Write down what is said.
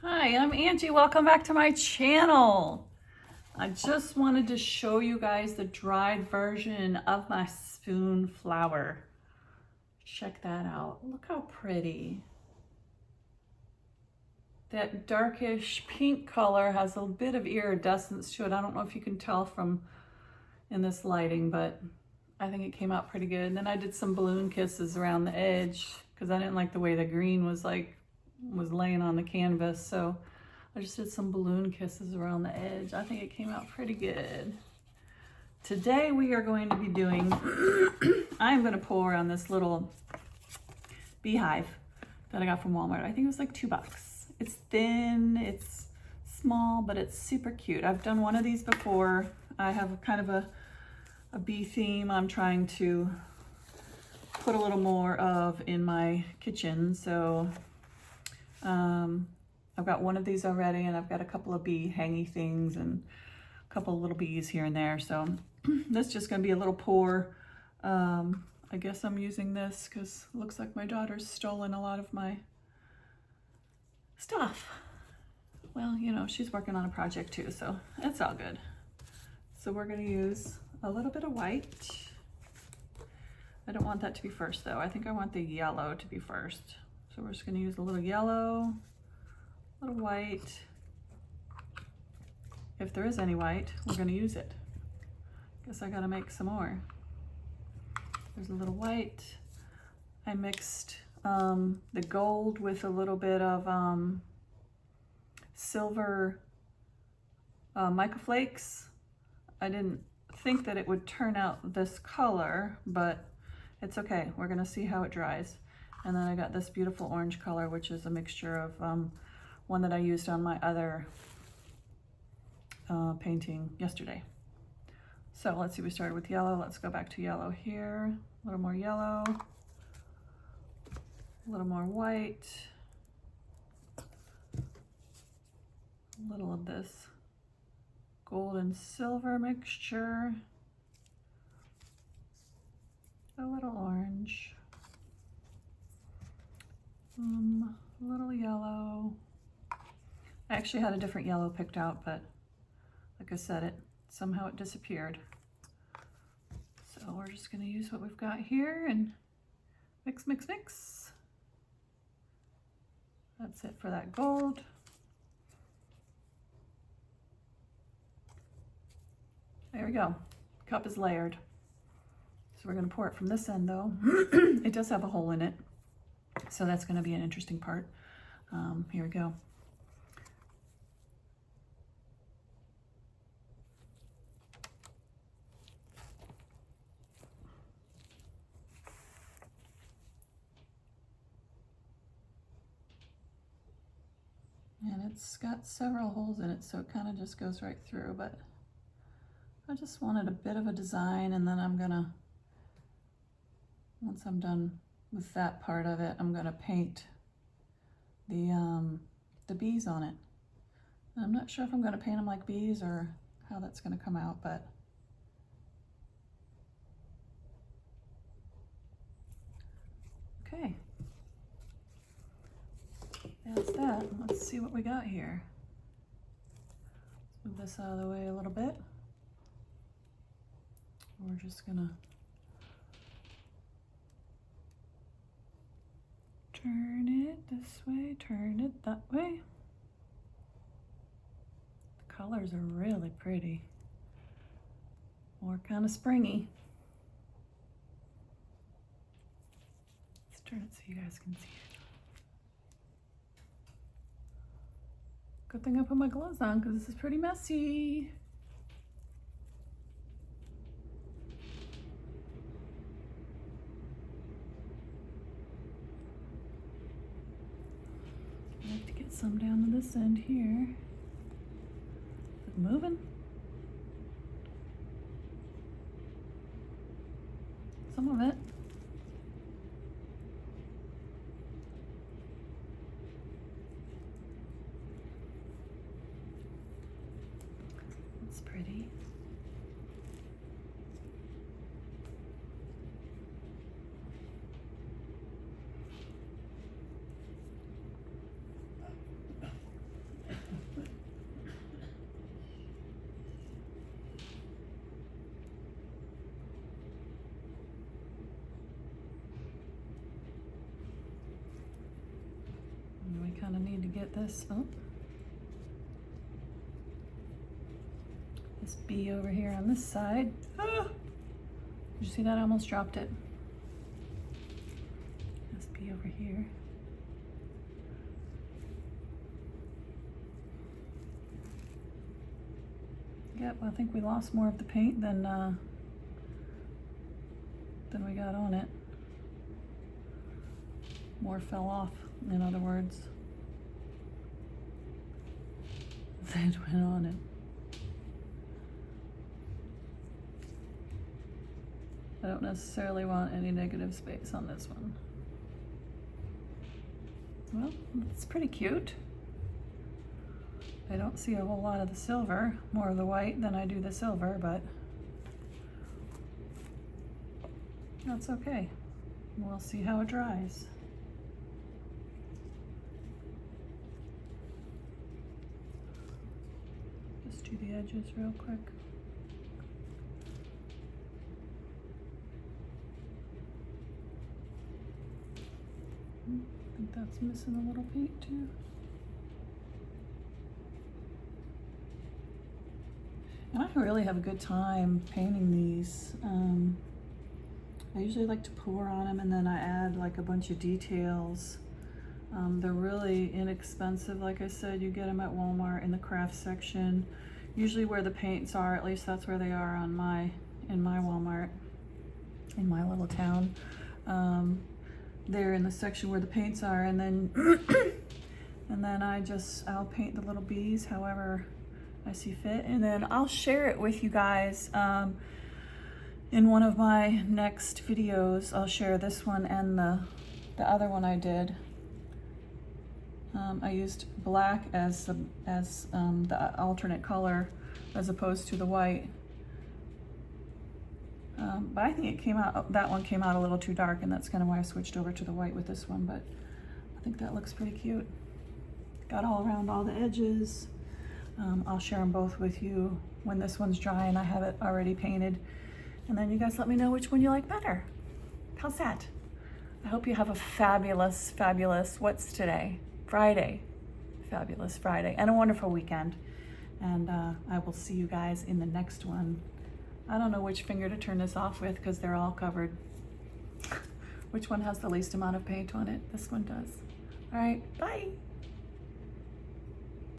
Hi, I'm Angie. Welcome back to my channel. I just wanted to show you guys the dried version of my spoon flower. Check that out. Look how pretty. That darkish pink color has a bit of iridescence to it. I don't know if you can tell from in this lighting, but I think it came out pretty good. And then I did some balloon kisses around the edge because I didn't like the way the green was laying on the canvas. So I just did some balloon kisses around the edge. I think it came out pretty good. Today we are going to be doing, I'm going to pull around this little beehive that I got from Walmart. I think it was like $2. It's thin, it's small, but it's super cute. I've done one of these before. I have kind of a bee theme I'm trying to put a little more of in my kitchen. So I've got one of these already, and I've got a couple of bee hangy things and a couple of little bees here and there. So this is just going to be a little pour. I guess I'm using this because it looks like my daughter's stolen a lot of my stuff. Well, you know, she's working on a project too, so it's all good. So we're going to use a little bit of white. I don't want that to be first though. I think I want the yellow to be first. So we're just going to use a little yellow, a little white. If there is any white, we're going to use it. Guess I got to make some more. There's a little white. I mixed the gold with a little bit of silver microflakes. I didn't think that it would turn out this color, but it's okay. We're going to see how it dries. And then I got this beautiful orange color, which is a mixture of one that I used on my other painting yesterday. So let's see, we started with yellow. Let's go back to yellow here. A little more yellow, a little more white, a little of this gold and silver mixture, a little orange, a little yellow. I actually had a different yellow picked out, but like I said, somehow it disappeared. So we're just going to use what we've got here and mix, mix, mix. That's it for that gold. There we go. Cup is layered. So we're going to pour it from this end though. It does have a hole in it, so that's going to be an interesting part. Here we go. And it's got several holes in it, so it kind of just goes right through, but I just wanted a bit of a design, and then I'm gonna, once I'm done with that part of it, I'm gonna paint the bees on it. And I'm not sure if I'm gonna paint them like bees or how that's gonna come out, but okay. That's that. Let's see what we got here. Let's move this out of the way a little bit. We're just gonna turn it this way, turn it that way. The colors are really pretty. More kind of springy. Let's turn it so you guys can see it. Good thing I put my gloves on because this is pretty messy. I like to get some down to this end here. Is it moving? Some of it. It's pretty. And we kind of need to get this, this bee over here on this side. Ah! Did you see that? I almost dropped it. This bee over here. Yep, I think we lost more of the paint than we got on it. More fell off, in other words, than went on it. I don't necessarily want any negative space on this one. Well, it's pretty cute. I don't see a whole lot of the silver, more of the white than I do the silver, but that's okay. We'll see how it dries. Just do the edges real quick. I think that's missing a little paint too. And I really have a good time painting these. I usually like to pour on them and then I add like a bunch of details. They're really inexpensive. Like I said, you get them at Walmart in the craft section. Usually where the paints are, at least that's where they are on in my Walmart, in my little town. They're in the section where the paints are, and then and then I'll paint the little bees however I see fit, and then I'll share it with you guys in one of my next videos. I'll share this one and the other one I did. I used black as the alternate color as opposed to the white. But I think it came out, that one came out a little too dark, and that's kind of why I switched over to the white with this one, but I think that looks pretty cute. Got all around all the edges. I'll share them both with you when this one's dry and I have it already painted. And then you guys let me know which one you like better. How's that? I hope you have a fabulous, fabulous, what's today? Friday. Fabulous Friday and a wonderful weekend. And I will see you guys in the next one. I don't know which finger to turn this off with because they're all covered. Which one has the least amount of paint on it? This one does. All right, bye.